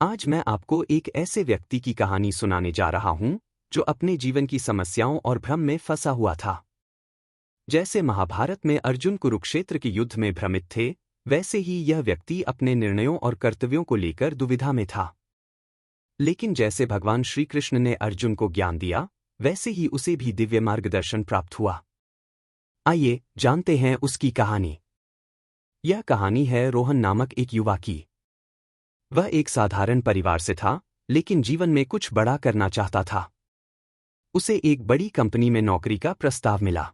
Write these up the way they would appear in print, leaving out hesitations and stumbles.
आज मैं आपको एक ऐसे व्यक्ति की कहानी सुनाने जा रहा हूं जो अपने जीवन की समस्याओं और भ्रम में फंसा हुआ था। जैसे महाभारत में अर्जुन कुरुक्षेत्र के युद्ध में भ्रमित थे, वैसे ही यह व्यक्ति अपने निर्णयों और कर्तव्यों को लेकर दुविधा में था। लेकिन जैसे भगवान श्री कृष्ण ने अर्जुन को ज्ञान दिया, वैसे ही उसे भी दिव्य मार्गदर्शन प्राप्त हुआ। आइए जानते हैं उसकी कहानी। यह कहानी है रोहन नामक एक युवा की। वह एक साधारण परिवार से था, लेकिन जीवन में कुछ बड़ा करना चाहता था। उसे एक बड़ी कंपनी में नौकरी का प्रस्ताव मिला।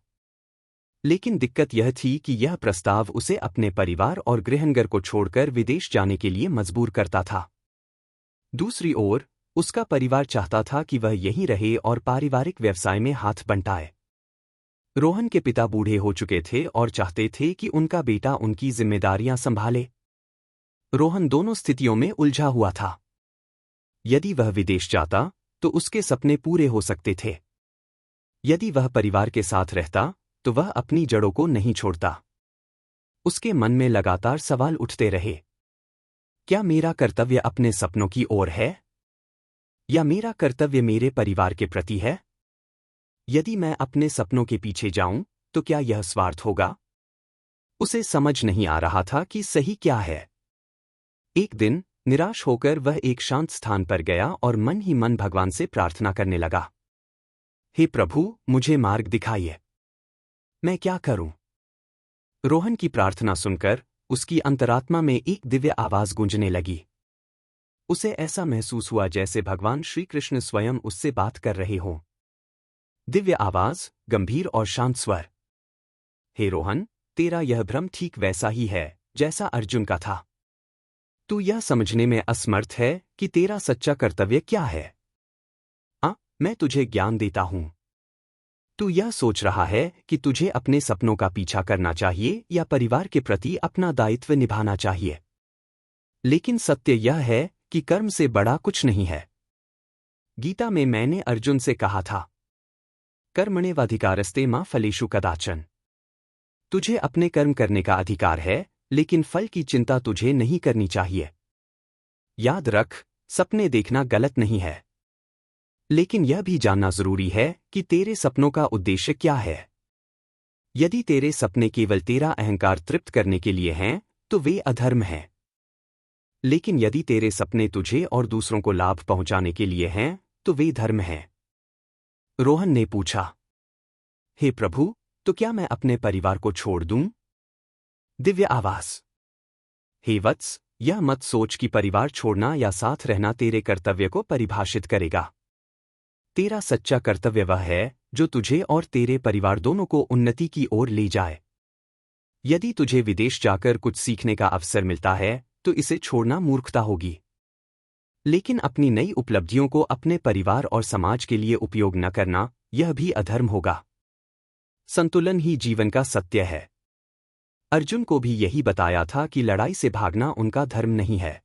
लेकिन दिक्कत यह थी कि यह प्रस्ताव उसे अपने परिवार और गृहनगर को छोड़कर विदेश जाने के लिए मजबूर करता था। दूसरी ओर, उसका परिवार चाहता था कि वह यहीं रहे और पारिवारिक व्यवसाय में हाथ बंटाए। रोहन के पिता बूढ़े हो चुके थे और चाहते थे कि उनका बेटा उनकी जिम्मेदारियां संभाले। रोहन दोनों स्थितियों में उलझा हुआ था। यदि वह विदेश जाता तो उसके सपने पूरे हो सकते थे। यदि वह परिवार के साथ रहता तो वह अपनी जड़ों को नहीं छोड़ता। उसके मन में लगातार सवाल उठते रहे। क्या मेरा कर्तव्य अपने सपनों की ओर है, या मेरा कर्तव्य मेरे परिवार के प्रति है? यदि मैं अपने सपनों के पीछे जाऊं तो क्या यह स्वार्थ होगा? उसे समझ नहीं आ रहा था कि सही क्या है। एक दिन निराश होकर वह एक शांत स्थान पर गया और मन ही मन भगवान से प्रार्थना करने लगा। हे प्रभु, मुझे मार्ग दिखाइए। मैं क्या करूं? रोहन की प्रार्थना सुनकर उसकी अंतरात्मा में एक दिव्य आवाज गूंजने लगी। उसे ऐसा महसूस हुआ जैसे भगवान श्री कृष्ण स्वयं उससे बात कर रहे हों। दिव्य आवाज, गंभीर और शांत स्वर। हे रोहन, तेरा यह भ्रम ठीक वैसा ही है जैसा अर्जुन का था। तू यह समझने में असमर्थ है कि तेरा सच्चा कर्तव्य क्या है। मैं तुझे ज्ञान देता हूं। तू यह सोच रहा है कि तुझे अपने सपनों का पीछा करना चाहिए या परिवार के प्रति अपना दायित्व निभाना चाहिए। लेकिन सत्य यह है कि कर्म से बड़ा कुछ नहीं है। गीता में मैंने अर्जुन से कहा था, कर्मण्येवाधिकारस्ते मा फलेषु कदाचन। तुझे अपने कर्म करने का अधिकार है, लेकिन फल की चिंता तुझे नहीं करनी चाहिए। याद रख, सपने देखना गलत नहीं है, लेकिन यह भी जानना जरूरी है कि तेरे सपनों का उद्देश्य क्या है। यदि तेरे सपने केवल तेरा अहंकार तृप्त करने के लिए हैं, तो वे अधर्म हैं। लेकिन यदि तेरे सपने तुझे और दूसरों को लाभ पहुंचाने के लिए हैं, तो वे धर्म हैं। रोहन ने पूछा, हे प्रभु, तो क्या मैं अपने परिवार को छोड़ दूं? दिव्य आवाज, हे वत्स, यह मत सोच कि परिवार छोड़ना या साथ रहना तेरे कर्तव्य को परिभाषित करेगा। तेरा सच्चा कर्तव्य वह है जो तुझे और तेरे परिवार दोनों को उन्नति की ओर ले जाए। यदि तुझे विदेश जाकर कुछ सीखने का अवसर मिलता है तो इसे छोड़ना मूर्खता होगी। लेकिन अपनी नई उपलब्धियों को अपने परिवार और समाज के लिए उपयोग न करना, यह भी अधर्म होगा। संतुलन ही जीवन का सत्य है। अर्जुन को भी यही बताया था कि लड़ाई से भागना उनका धर्म नहीं है।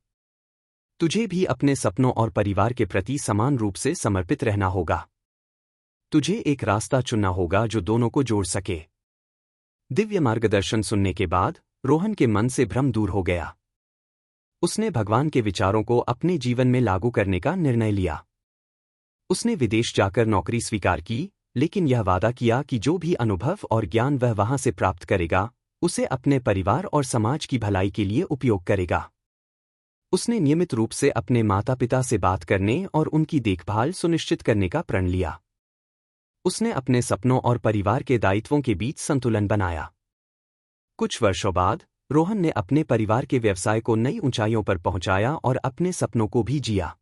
तुझे भी अपने सपनों और परिवार के प्रति समान रूप से समर्पित रहना होगा। तुझे एक रास्ता चुनना होगा जो दोनों को जोड़ सके। दिव्य मार्गदर्शन सुनने के बाद रोहन के मन से भ्रम दूर हो गया। उसने भगवान के विचारों को अपने जीवन में लागू करने का निर्णय लिया। उसने विदेश जाकर नौकरी स्वीकार की, लेकिन यह वादा किया कि जो भी अनुभव और ज्ञान वह वहां से प्राप्त करेगा, उसे अपने परिवार और समाज की भलाई के लिए उपयोग करेगा। उसने नियमित रूप से अपने माता पिता से बात करने और उनकी देखभाल सुनिश्चित करने का प्रण लिया। उसने अपने सपनों और परिवार के दायित्वों के बीच संतुलन बनाया। कुछ वर्षों बाद रोहन ने अपने परिवार के व्यवसाय को नई ऊंचाइयों पर पहुंचाया और अपने सपनों को भी जिया।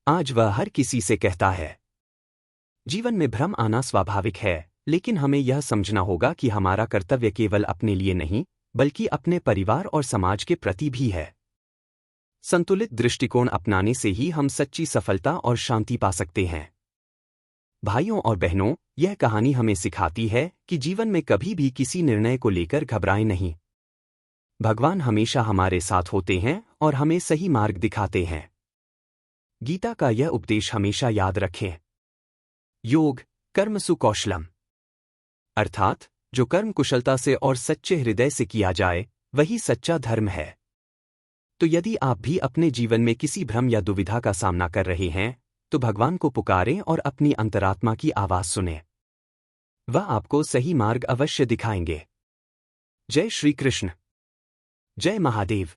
आज वह हर किसी से कहता है, जीवन में भ्रम आना स्वाभाविक है, लेकिन हमें यह समझना होगा कि हमारा कर्तव्य केवल अपने लिए नहीं, बल्कि अपने परिवार और समाज के प्रति भी है। संतुलित दृष्टिकोण अपनाने से ही हम सच्ची सफलता और शांति पा सकते हैं। भाइयों और बहनों, यह कहानी हमें सिखाती है कि जीवन में कभी भी किसी निर्णय को लेकर घबराएं नहीं। भगवान हमेशा हमारे साथ होते हैं और हमें सही मार्ग दिखाते हैं। गीता का यह उपदेश हमेशा याद रखें। योग कर्मसु कौशलम, अर्थात जो कर्म कुशलता से और सच्चे हृदय से किया जाए, वही सच्चा धर्म है। तो यदि आप भी अपने जीवन में किसी भ्रम या दुविधा का सामना कर रहे हैं, तो भगवान को पुकारें और अपनी अंतरात्मा की आवाज सुनें। वह आपको सही मार्ग अवश्य दिखाएंगे। जय श्री कृष्ण। जय महादेव।